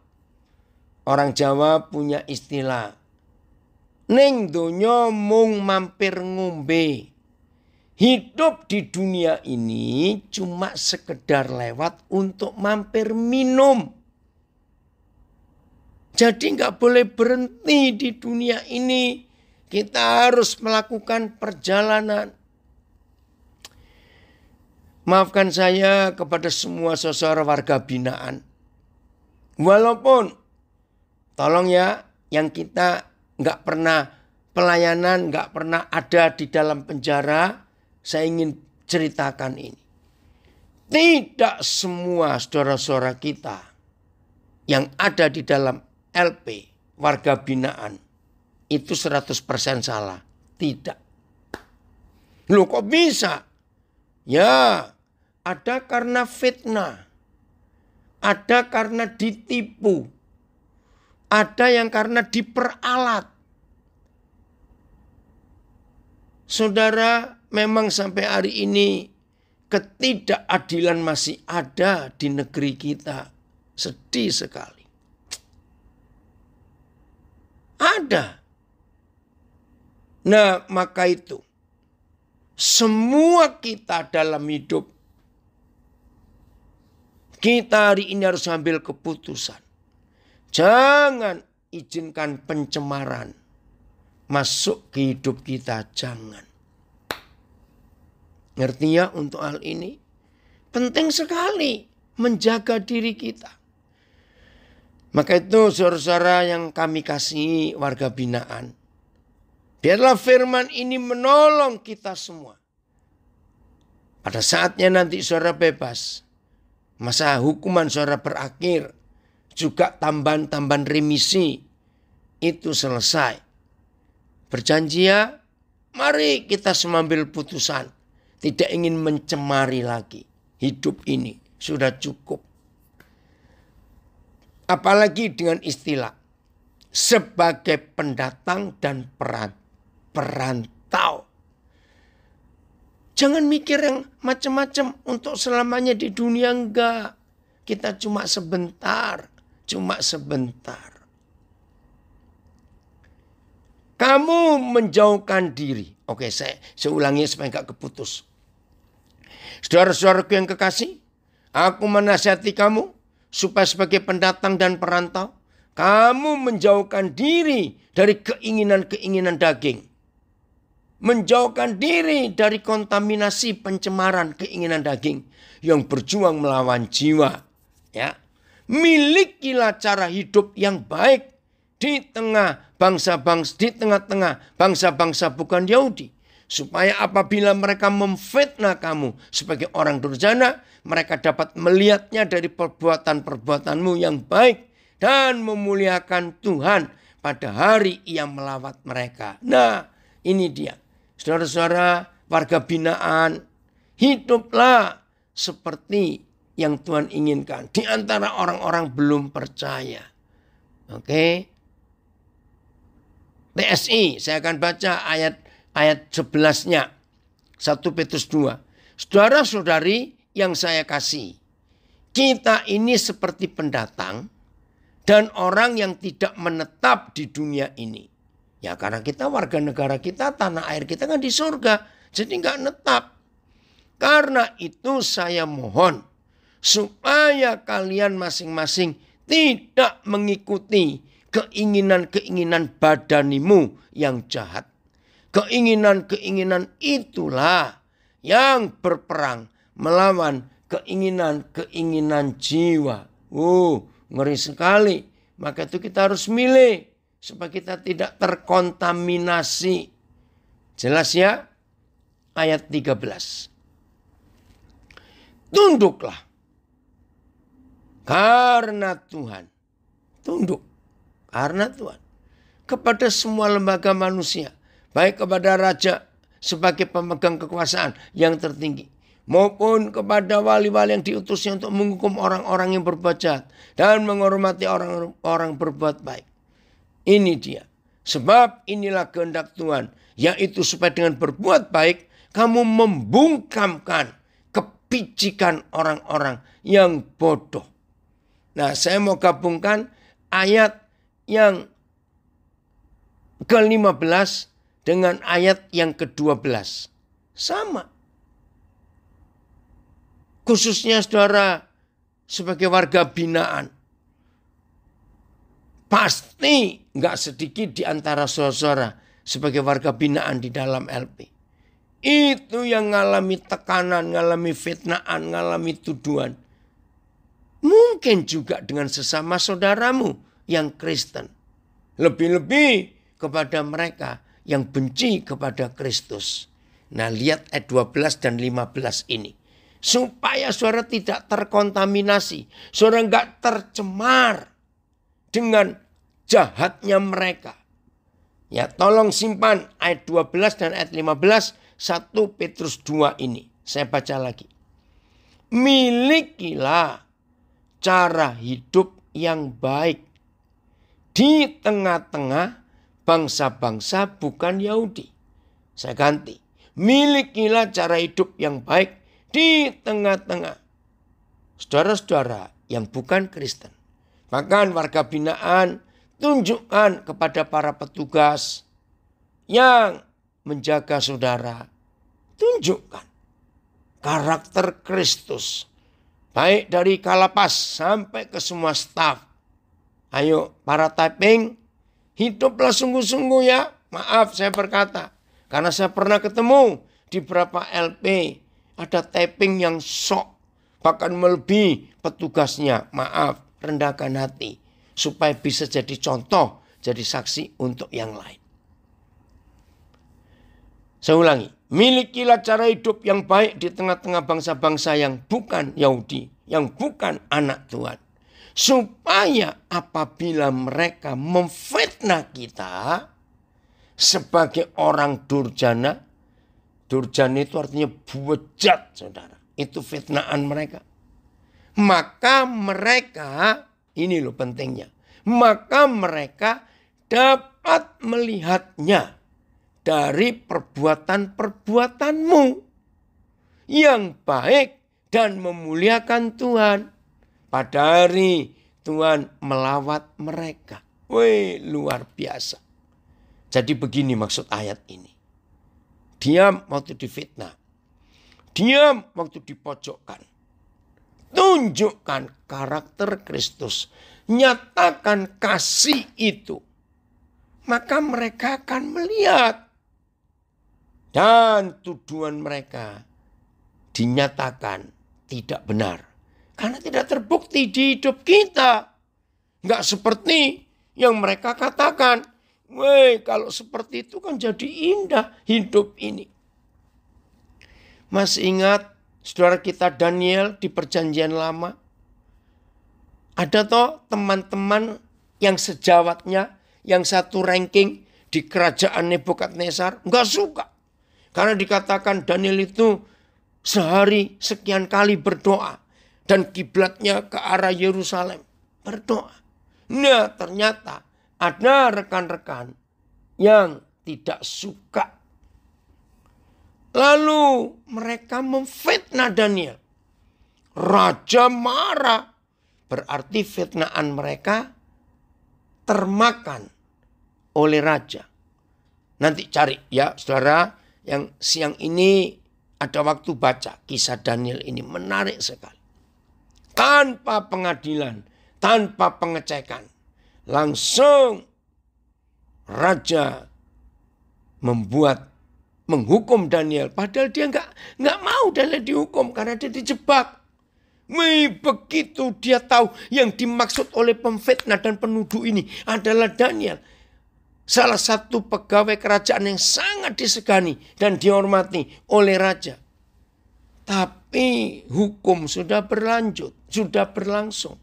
Orang Jawa punya istilah, ning donya mung mampir ngombe. Hidup di dunia ini cuma sekedar lewat untuk mampir minum. Jadi nggak boleh berhenti di dunia ini. Kita harus melakukan perjalanan. Maafkan saya kepada semua saudara warga binaan. Walaupun, tolong ya, yang kita nggak pernah pelayanan, nggak pernah ada di dalam penjara, saya ingin ceritakan ini. Tidak semua saudara-saudara kita yang ada di dalam LP, warga binaan, itu 100% salah. Tidak. Loh kok bisa? Ya, ada karena fitnah. Ada karena ditipu. Ada yang karena diperalat. Saudara, memang sampai hari ini ketidakadilan masih ada di negeri kita. Sedih sekali. Ada. Nah, maka itu semua kita dalam hidup, kita hari ini harus ambil keputusan. Jangan izinkan pencemaran masuk ke hidup kita. Jangan. Ngerti ya untuk hal ini? Penting sekali menjaga diri kita. Maka itu saudara-saudara yang kami kasihi warga binaan. Biarlah firman ini menolong kita semua. Pada saatnya nanti saudara bebas. Masa hukuman saudara berakhir. Juga tambahan-tambahan remisi. Itu selesai. Berjanji ya. Mari kita mengambil putusan. Tidak ingin mencemari lagi. Hidup ini sudah cukup. Apalagi dengan istilah. Sebagai pendatang dan perantau. Jangan mikir yang macam-macam untuk selamanya di dunia, enggak. Kita cuma sebentar. Cuma sebentar. Kamu menjauhkan diri. Oke, saya ulangi supaya enggak keputus. Saudara-saudaraku yang kekasih, aku menasihati kamu supaya sebagai pendatang dan perantau, kamu menjauhkan diri dari keinginan-keinginan daging. Menjauhkan diri dari kontaminasi pencemaran keinginan daging yang berjuang melawan jiwa. Ya. Milikilah cara hidup yang baik di tengah tengah-tengah bangsa-bangsa bukan Yahudi. Supaya apabila mereka memfitnah kamu sebagai orang durjana, mereka dapat melihatnya dari perbuatan-perbuatanmu yang baik dan memuliakan Tuhan pada hari Ia melawat mereka. Nah, ini dia. Saudara-saudara warga binaan, hiduplah seperti yang Tuhan inginkan di antara orang-orang belum percaya. Oke. TSI, saya akan baca ayat 11-nya. 1 Petrus 2. Saudara-saudari yang saya kasih, kita ini seperti pendatang dan orang yang tidak menetap di dunia ini. Ya karena kita warga negara kita, tanah air kita kan di surga. Jadi nggak netap. Karena itu saya mohon supaya kalian masing-masing tidak mengikuti keinginan-keinginan badanimu yang jahat. Keinginan-keinginan itulah yang berperang melawan keinginan-keinginan jiwa. Ngeri sekali. Maka itu kita harus milih supaya kita tidak terkontaminasi. Jelas ya? Ayat 13. Tunduklah. Karena Tuhan. Tunduk. Karena Tuhan. Kepada semua lembaga manusia. Baik kepada raja sebagai pemegang kekuasaan yang tertinggi. Maupun kepada wali-wali yang diutusnya untuk menghukum orang-orang yang berbuat jahat. Dan menghormati orang-orang berbuat baik. Ini dia. Sebab inilah kehendak Tuhan. Yaitu supaya dengan berbuat baik. Kamu membungkamkan picikan orang-orang yang bodoh. Nah, saya mau gabungkan ayat yang ke-15 dengan ayat yang ke-12. Sama. Khususnya saudara sebagai warga binaan. Pasti nggak sedikit di antara saudara sebagai warga binaan di dalam LP. Itu yang ngalami tekanan, ngalami fitnaan, ngalami tuduhan. Mungkin juga dengan sesama saudaramu yang Kristen. Lebih-lebih kepada mereka yang benci kepada Kristus. Nah, lihat ayat 12 dan 15 ini. Supaya saudara tidak terkontaminasi. Saudara nggak tercemar dengan jahatnya mereka. Ya, tolong simpan ayat 12 dan ayat 15 1 Petrus 2 ini. Saya baca lagi. Milikilah cara hidup yang baik di tengah-tengah bangsa-bangsa bukan Yahudi. Saya ganti. Milikilah cara hidup yang baik di tengah-tengah saudara-saudara yang bukan Kristen. Bahkan warga binaan, tunjukkan kepada para petugas yang menjaga saudara. Tunjukkan karakter Kristus. Baik dari kalapas sampai ke semua staf. Ayo para typing, hiduplah sungguh-sungguh ya. Maaf saya berkata. Karena saya pernah ketemu di beberapa LP. Ada typing yang sok. Bahkan melebihi petugasnya. Maaf, rendahkan hati. Supaya bisa jadi contoh, jadi saksi untuk yang lain. Saya ulangi. Milikilah cara hidup yang baik di tengah-tengah bangsa-bangsa yang bukan Yahudi. Yang bukan anak Tuhan. Supaya apabila mereka memfitnah kita sebagai orang durjana. Durjana itu artinya bejat, saudara. Itu fitnahan mereka. Maka mereka, ini loh pentingnya. Maka mereka dapat melihatnya dari perbuatan-perbuatanmu yang baik dan memuliakan Tuhan. Pada hari Tuhan melawat mereka. Wih, luar biasa. Jadi begini maksud ayat ini. Diam waktu difitnah. Diam waktu dipojokkan. Tunjukkan karakter Kristus. Nyatakan kasih itu. Maka mereka akan melihat. Dan tuduhan mereka dinyatakan tidak benar. Karena tidak terbukti di hidup kita. Nggak seperti yang mereka katakan. Weh, kalau seperti itu kan jadi indah hidup ini. Masih ingat saudara kita Daniel di perjanjian lama? Ada toh teman-teman yang sejawatnya, yang satu ranking di kerajaan Nebukadnezar? Nggak suka. Karena dikatakan Daniel itu sehari sekian kali berdoa. Dan kiblatnya ke arah Yerusalem. Berdoa. Nah, ternyata ada rekan-rekan yang tidak suka. Lalu mereka memfitnah Daniel. Raja marah. Berarti fitnahan mereka termakan oleh raja. Nanti cari ya saudara. Yang siang ini ada waktu baca kisah Daniel ini. Menarik sekali. Tanpa pengadilan. Tanpa pengecekan. Langsung raja menghukum Daniel. Padahal dia nggak mau Daniel dihukum karena dia dijebak. Begitu dia tahu yang dimaksud oleh pemfitnah dan penuduh ini adalah Daniel. Salah satu pegawai kerajaan yang sangat disegani dan dihormati oleh raja. Tapi hukum sudah berlanjut, sudah berlangsung.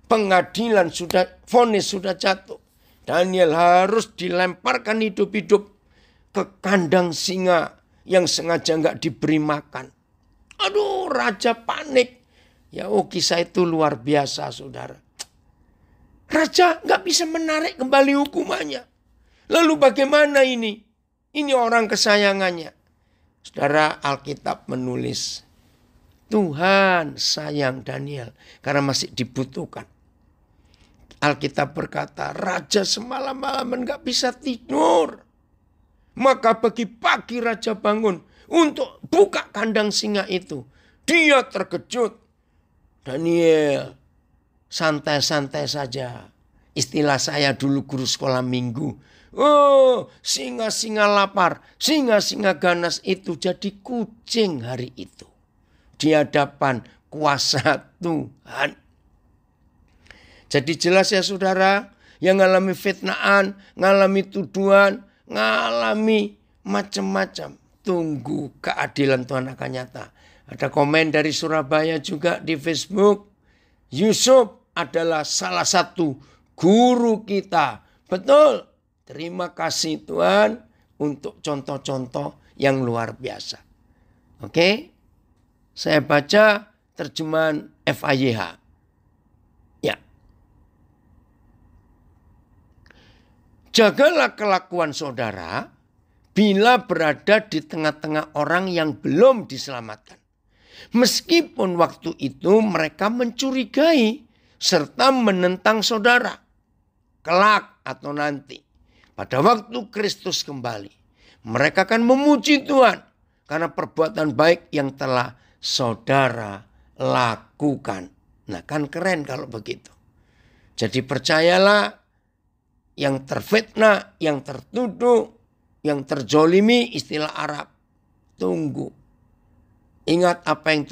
Pengadilan sudah, vonis sudah jatuh. Daniel harus dilemparkan hidup-hidup ke kandang singa yang sengaja nggak diberi makan. Aduh, raja panik. Ya, kisah itu luar biasa, saudara. Raja nggak bisa menarik kembali hukumannya. Lalu bagaimana ini? Ini orang kesayangannya. Saudara, Alkitab menulis Tuhan sayang Daniel karena masih dibutuhkan. Alkitab berkata, raja semalam-malaman gak bisa tidur. Maka pagi raja bangun untuk buka kandang singa itu. Dia terkejut. Daniel, santai-santai saja. Istilah saya dulu guru sekolah minggu. Oh, singa-singa lapar, singa-singa ganas itu jadi kucing hari itu. Di hadapan kuasa Tuhan. Jadi jelas ya saudara, yang ngalami fitnaan, ngalami tuduhan, ngalami macam-macam. Tunggu keadilan Tuhan akan nyata. Ada komen dari Surabaya juga di Facebook. Yusuf adalah salah satu guru kita. Betul. Terima kasih Tuhan untuk contoh-contoh yang luar biasa. Oke. Saya baca terjemahan FAYH. Ya. Jagalah kelakuan saudara bila berada di tengah-tengah orang yang belum diselamatkan. Meskipun waktu itu mereka mencurigai serta menentang saudara. Kelak atau nanti. Pada waktu Kristus kembali. Mereka akan memuji Tuhan. Karena perbuatan baik yang telah saudara lakukan. Nah kan keren kalau begitu. Jadi percayalah. Yang terfitnah, yang tertuduh, yang terzolimi, istilah Arab. Tunggu. Ingat apa yang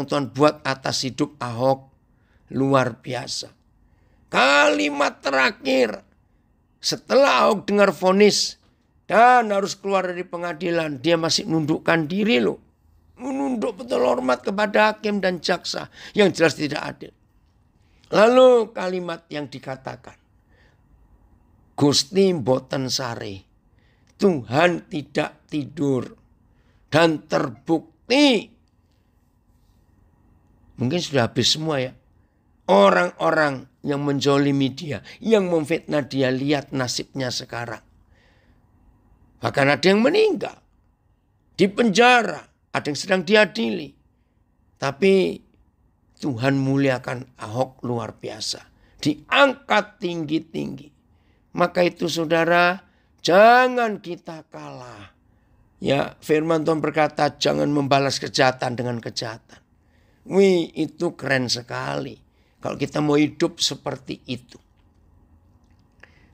Tuhan buat atas hidup Ahok. Luar biasa. Kalimat terakhir. Setelah Ahok dengar vonis dan harus keluar dari pengadilan. Dia masih nundukkan diri loh. Menunduk betul hormat kepada hakim dan jaksa. Yang jelas tidak adil. Lalu kalimat yang dikatakan. Gusti mboten sare. Tuhan tidak tidur. Dan terbukti. Mungkin sudah habis semua ya. Orang-orang yang menzolimi dia. Yang memfitnah dia. Lihat nasibnya sekarang. Bahkan ada yang meninggal. Di penjara. Ada yang sedang diadili. Tapi Tuhan muliakan Ahok luar biasa. Diangkat tinggi-tinggi. Maka itu saudara, jangan kita kalah. Ya, firman Tuhan berkata, jangan membalas kejahatan dengan kejahatan. Wih, itu keren sekali. Kalau kita mau hidup seperti itu.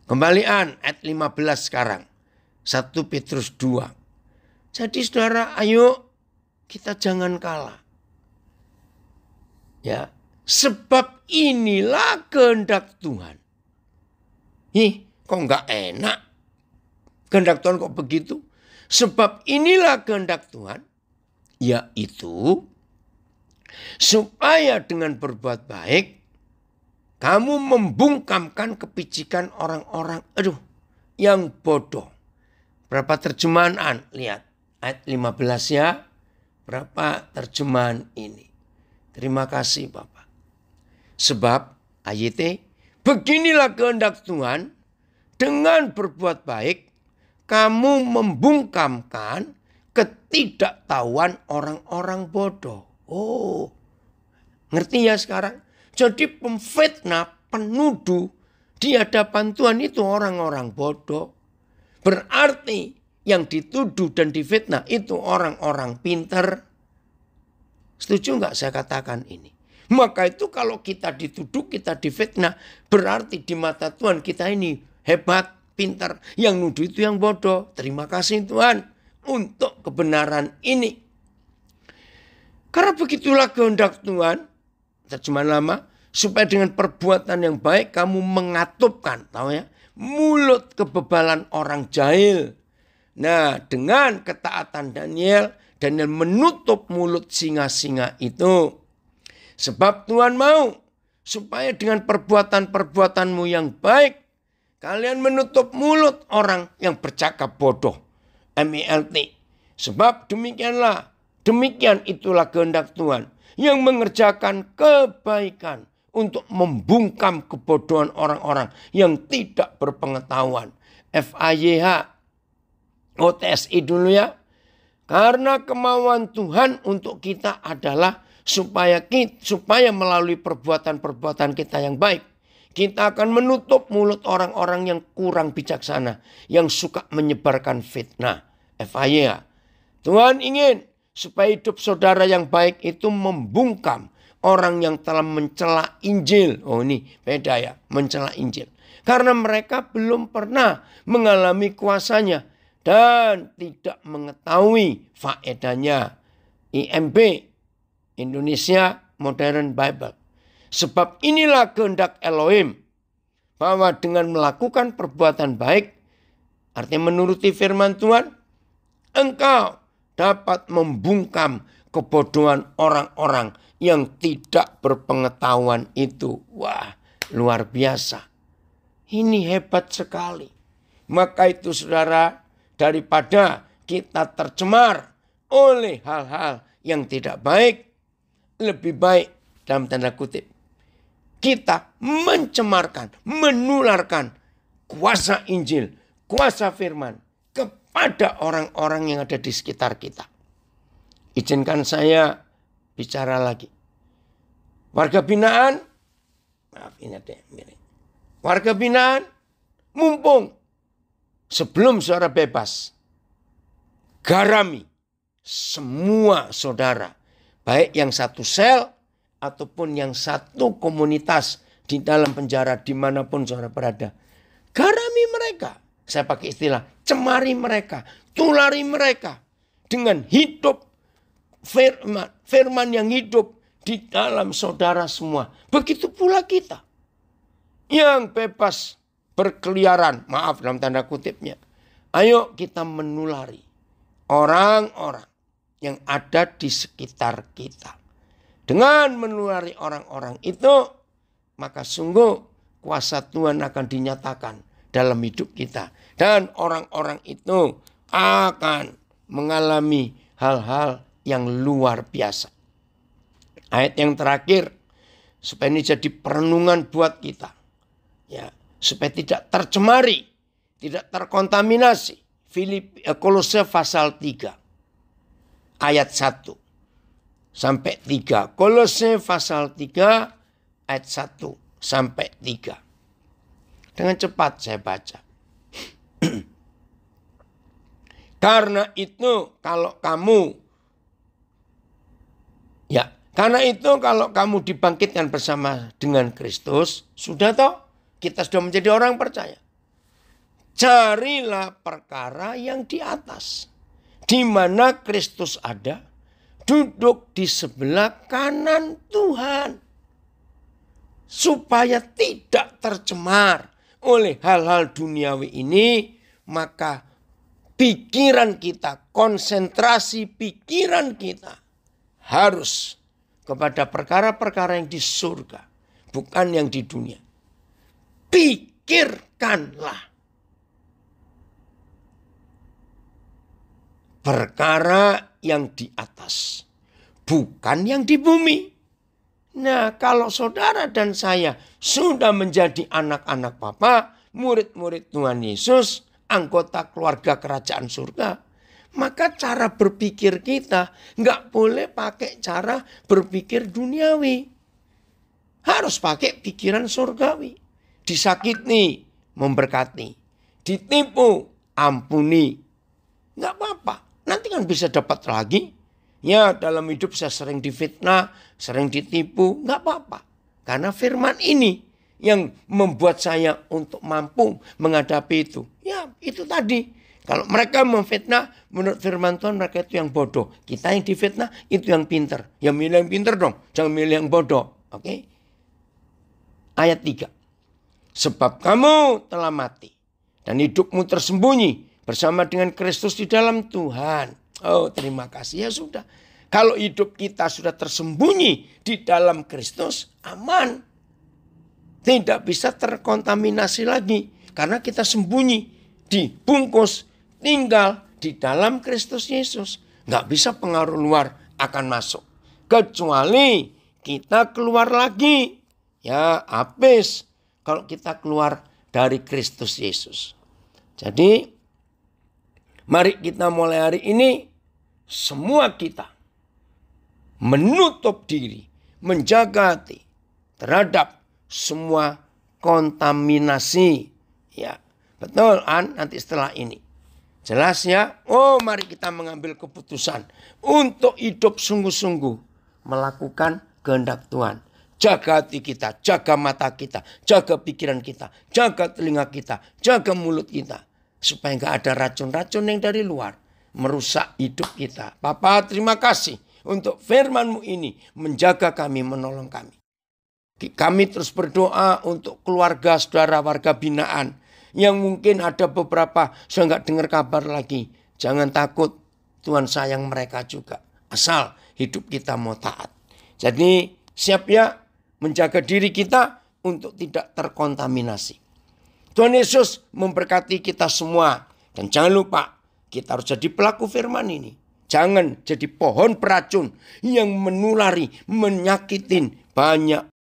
Kembalian ayat 15 sekarang. 1 Petrus 2. Jadi saudara, ayo kita jangan kalah. Ya, sebab inilah kehendak Tuhan. Kok enggak enak? Kehendak Tuhan kok begitu? Sebab inilah kehendak Tuhan. Yaitu supaya dengan berbuat baik. Kamu membungkamkan kepicikan orang-orang. Yang bodoh. Berapa terjemahan? Lihat. Ayat 15 ya. Berapa terjemahan ini. Terima kasih Bapak. Sebab ayat beginilah kehendak Tuhan. Dengan berbuat baik, kamu membungkamkan ketidaktahuan orang-orang bodoh. Oh, ngerti ya sekarang? Jadi pemfitnah, penuduh di hadapan Tuhan itu orang-orang bodoh. Berarti yang dituduh dan difitnah itu orang-orang pinter. Setuju nggak saya katakan ini? Maka itu kalau kita dituduh, kita difitnah, berarti di mata Tuhan kita ini hebat, pintar. Yang nuduh itu yang bodoh. Terima kasih Tuhan untuk kebenaran ini. Karena begitulah kehendak Tuhan. Terjemahan lama. Supaya dengan perbuatan yang baik kamu mengatupkan. Tahu ya? Mulut kebebalan orang jahil. Nah, dengan ketaatan Daniel. Daniel menutup mulut singa-singa itu. Sebab Tuhan mau. Supaya dengan perbuatan-perbuatanmu yang baik. Kalian menutup mulut orang yang bercakap bodoh. MELT. Sebab demikian itulah kehendak Tuhan. Yang mengerjakan kebaikan. Untuk membungkam kebodohan orang-orang yang tidak berpengetahuan. FAYH. OTSI dulu ya. Karena kemauan Tuhan untuk kita adalah supaya melalui perbuatan-perbuatan kita yang baik, kita akan menutup mulut orang-orang yang kurang bijaksana, yang suka menyebarkan fitnah. FYI, Tuhan ingin supaya hidup saudara yang baik itu membungkam orang yang telah mencela Injil. Oh, ini beda ya, mencela Injil. Karena mereka belum pernah mengalami kuasanya dan tidak mengetahui faedahnya. IMB, Indonesia Modern Bible. Sebab inilah kehendak Elohim, bahwa dengan melakukan perbuatan baik, artinya menuruti firman Tuhan, engkau dapat membungkam kebodohan orang-orang yang tidak berpengetahuan itu. Wah, luar biasa. Ini hebat sekali. Maka itu saudara, daripada kita tercemar oleh hal-hal yang tidak baik, lebih baik dalam tanda kutip kita mencemarkan, menularkan kuasa Injil, kuasa firman kepada orang-orang yang ada di sekitar kita. Izinkan saya bicara lagi. Warga binaan, maaf ini ada yang warga binaan, mumpung sebelum saudara bebas, garami semua saudara, baik yang satu sel ataupun yang satu komunitas di dalam penjara dimanapun saudara berada. Garami mereka, saya pakai istilah, cemari mereka, tulari mereka dengan hidup firman yang hidup di dalam saudara semua. Begitu pula kita yang bebas berkeliaran, maaf dalam tanda kutipnya. Ayo kita menulari orang-orang yang ada di sekitar kita. Dengan menulari orang-orang itu, maka sungguh kuasa Tuhan akan dinyatakan dalam hidup kita. Dan orang-orang itu akan mengalami hal-hal yang luar biasa. Ayat yang terakhir, supaya ini jadi perenungan buat kita. Ya, supaya tidak tercemari, tidak terkontaminasi. Kolose pasal 3 ayat 1 sampai 3. Kolose pasal 3 ayat 1 sampai 3. Dengan cepat saya baca. Karena itu kalau kamu dibangkitkan bersama dengan Kristus, sudah toh kita sudah menjadi orang percaya. Carilah perkara yang di atas, di mana Kristus ada, duduk di sebelah kanan Tuhan, supaya tidak tercemar oleh hal-hal duniawi ini. Maka pikiran kita, konsentrasi pikiran kita harus kepada perkara-perkara yang di surga, bukan yang di dunia. Pikirkanlah perkara yang di atas, bukan yang di bumi. Nah, kalau saudara dan saya sudah menjadi anak-anak Bapa, murid-murid Tuhan Yesus, anggota keluarga kerajaan surga, maka cara berpikir kita nggak boleh pakai cara berpikir duniawi. Harus pakai pikiran surgawi. Disakiti, memberkati. Ditipu, ampuni. Nggak apa-apa. Nanti kan bisa dapat lagi. Ya, dalam hidup saya sering difitnah, sering ditipu. Nggak apa-apa. Karena firman ini yang membuat saya untuk mampu menghadapi itu. Ya, itu tadi. Kalau mereka memfitnah, menurut firman Tuhan mereka itu yang bodoh. Kita yang difitnah, itu yang pinter. Ya milih yang pinter dong. Jangan milih yang bodoh. Oke? Ayat 3. Sebab kamu telah mati. Dan hidupmu tersembunyi bersama dengan Kristus di dalam Tuhan. Oh, terima kasih. Ya sudah. Kalau hidup kita sudah tersembunyi di dalam Kristus, aman. Tidak bisa terkontaminasi lagi. Karena kita sembunyi, dibungkus, tinggal di dalam Kristus Yesus. Nggak bisa pengaruh luar akan masuk. Kecuali kita keluar lagi. Ya, habis kalau kita keluar dari Kristus Yesus. Jadi, mari kita mulai hari ini semua kita menutup diri, menjaga hati terhadap semua kontaminasi. Ya, betul An, nanti setelah ini. Jelas ya? Oh, mari kita mengambil keputusan untuk hidup sungguh-sungguh melakukan kehendak Tuhan. Jaga hati kita, jaga mata kita, jaga pikiran kita, jaga telinga kita, jaga mulut kita. Supaya nggak ada racun-racun yang dari luar merusak hidup kita. Papa, terima kasih untuk firman-Mu ini menjaga kami, menolong kami. Kami terus berdoa untuk keluarga, saudara, warga binaan. Yang mungkin ada beberapa saya nggak dengar kabar lagi. Jangan takut, Tuhan sayang mereka juga. Asal hidup kita mau taat. Jadi siap ya menjaga diri kita untuk tidak terkontaminasi. Tuhan Yesus memberkati kita semua. Dan jangan lupa kita harus jadi pelaku firman ini. Jangan jadi pohon beracun yang menulari, menyakitin banyak